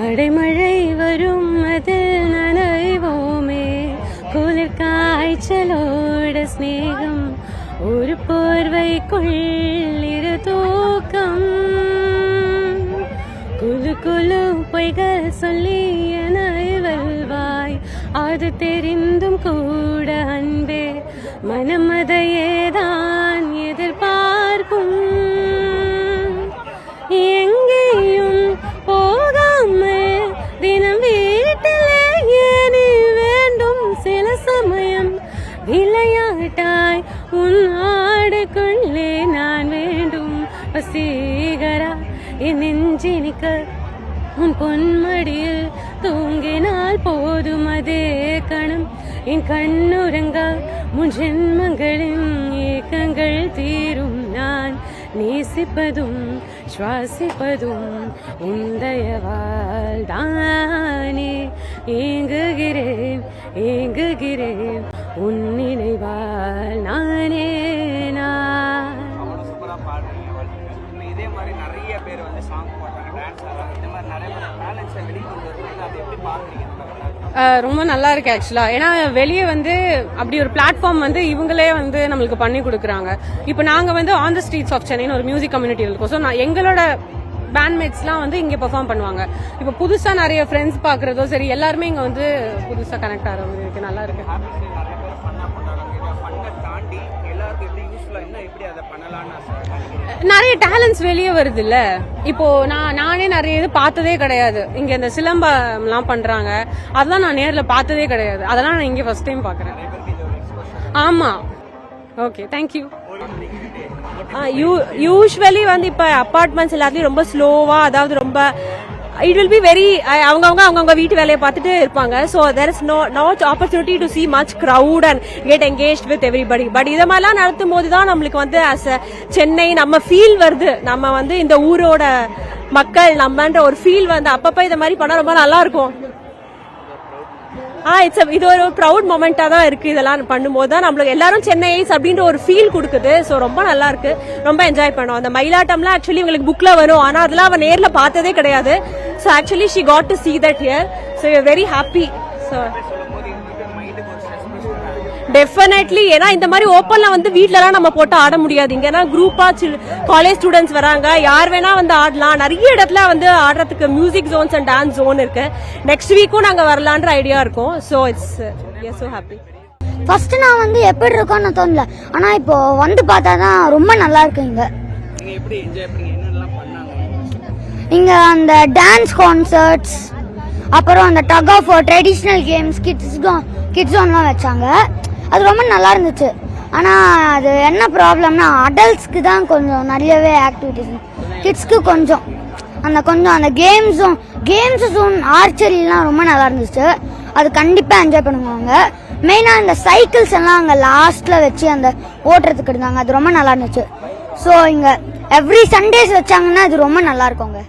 அடைமழை வரும் அதில் நனைவோமே, குளிர் காய்ச்சலோட ஸ்நேகம், ஒரு போர்வைக்குள் இரு தூக்கம், குழு குழு பொய்கள் சொல்லி என்னை வெல்வாய், அது தெரிந்தும் கூட அன்பே மனம் அதையேதான் எதிர்பார்க்கும். எங்கேயும் போகாமல் தினம் வீட்டிலேயே நீ வேண்டும், சில சமயம் விளையாட்டாய் உன் ஆடைக்குள்ளே நான் வேண்டும். வசீகரா என் நெஞ்சினிக்க உன் பொன்மடியில் தூங்கினால் போதும், அதே கணம் என் கண்ணுறங்க முன் ஜென்மங்களின் ஏக்கங்கள் தீரும். நான் நேசிப்பதும் சுவாசிப்பதும் உந்தயவால் தானே, ஏங்குகிறேன் ஏங்குகிறேன் உன் நினைவால் நானே நான். இதே மாதிரி நிறைய பேர் வந்து சாங் போட்டாங்க, டான்ஸ் ஆடுறாங்க, இந்த மாதிரி நிறைய டேலண்ட்ஸை வெளிக்கொண்டு வருவாங்க. அதை எப்படி பார்க்குறீங்க? ரொம்ப நல்லா இருக்கு ஆக்சுவலா. ஏன்னா வெளியே வந்து அப்படி ஒரு பிளாட்ஃபார்ம் வந்து இவங்களே வந்து நம்மளுக்கு பண்ணி கொடுக்குறாங்க. இப்போ நாங்க வந்து on the streets of Chennai ஒரு மியூசிக் கம்யூனிட்டி இருக்கோம். ஸோ எங்களோட பேண்ட்மேட்ஸ்லாம் வந்து இங்கே பெர்ஃபார்ம் பண்ணுவாங்க. இப்போ புதுசா நிறைய ஃப்ரெண்ட்ஸ் பாக்குறதோ சரி, எல்லாருமே இங்க வந்து புதுசா கனெக்ட் ஆகிற மாதிரி இருக்கு. நல்லா இருக்கு. நிறைய டேலண்ட்ஸ் வெளியே வருது இல்ல. இப்போ நானே நிறைய இது பார்த்ததே கிடையாது. இங்க இந்த சிலம்பம் எல்லாம் பண்றாங்க, அதெல்லாம் நான் நேர்ல பார்த்ததே கிடையாது. அதெல்லாம் நான் இங்க ஃபர்ஸ்ட் டைம் பாக்குறேன். ஆமா, ஓகே, தேங்க்யூ. யூஸ்வலி வந்து இப்ப அபார்ட்மெண்ட்ஸ் எல்லாத்துலயும் ரொம்ப ஸ்லோவா, அதாவது ரொம்ப it will be very அவங்கவங்க வீட்டு வேலையை பார்த்துட்டு இருப்பாங்க. So there is no opportunity to see much crowd and get engaged with everybody. But இதை மாதிரிலாம் நடத்தும் போது தான் நம்மளுக்கு வந்து as a சென்னை நம்ம ஃபீல் வருது. நம்ம வந்து இந்த ஊரோட மக்கள் நம்மன்ற ஒரு ஃபீல் வந்து அப்பப்ப இதை மாதிரி பண்ணா ரொம்ப நல்லா இருக்கும். இது ஒரு ப்ரௌட் மொமெண்டா தான் இருக்கு. இதெல்லாம் பண்ணும்போது தான் நம்மளுக்கு எல்லாரும் சென்னைஸ் அப்படின்ற ஒரு ஃபீல் கொடுக்குது. ஸோ ரொம்ப நல்லா இருக்கு, ரொம்ப என்ஜாய் பண்ணோம். அந்த மயிலாட்டம்லாம் ஆக்சுவலி உங்களுக்கு புக்ல வரும், ஆனா அதெல்லாம் அவன் நேர்ல பார்த்ததே கிடையாது. So actually she got to see that here. So we are very happy. So definitely, ஏன்னா இந்த மாதிரி ஓப்பன்ல வந்து வீட்லலாம் நம்ம போட்டு ஆட முடியாது. இங்கன்னா குரூப்பா காலேஜ் ஸ்டூடெண்ட்ஸ் வராங்க, யார் வேணா வந்து ஆடலாம். நிறைய இடத்துல வந்து ஆடுறதுக்கு music zones and dance zone இருக்கு. நெக்ஸ்ட் வீக்கும் நாங்க வரலான்ற ஐடியா இருக்கும். So it's so happy. First நான் வந்து எப்படி இருக்கும்னு தோணல, ஆனா இப்போ வந்து பார்த்தாதான் ரொம்ப நல்லா இருக்கு. இங்க அந்த டான்ஸ் கான்சர்ட்ஸ், அப்புறம் அந்த tug of traditional games, kids ஜோன்லாம் வச்சாங்க. அது ரொம்ப நல்லா இருந்துச்சு. ஆனால் அது என்ன ப்ராப்ளம்னா அடல்ட்ஸ்க்கு தான் கொஞ்சம் நிறையவே ஆக்டிவிட்டிஸ், கிட்ஸ்க்கு கொஞ்சம் அந்த கேம்ஸ் ஜோன் ஆர்ச்சரிலாம் ரொம்ப நல்லா இருந்துச்சு. அது கண்டிப்பாக என்ஜாய் பண்ணுவாங்க. மெயினாக இந்த சைக்கிள்ஸ் எல்லாம் அங்கே லாஸ்ட்டில் வச்சு அந்த ஓட்டுறதுக்கு இருந்தாங்க, அது ரொம்ப நல்லா இருந்துச்சு. ஸோ இங்கே எவ்ரி சண்டேஸ் வச்சாங்கன்னா அது ரொம்ப நல்லா இருக்குங்க.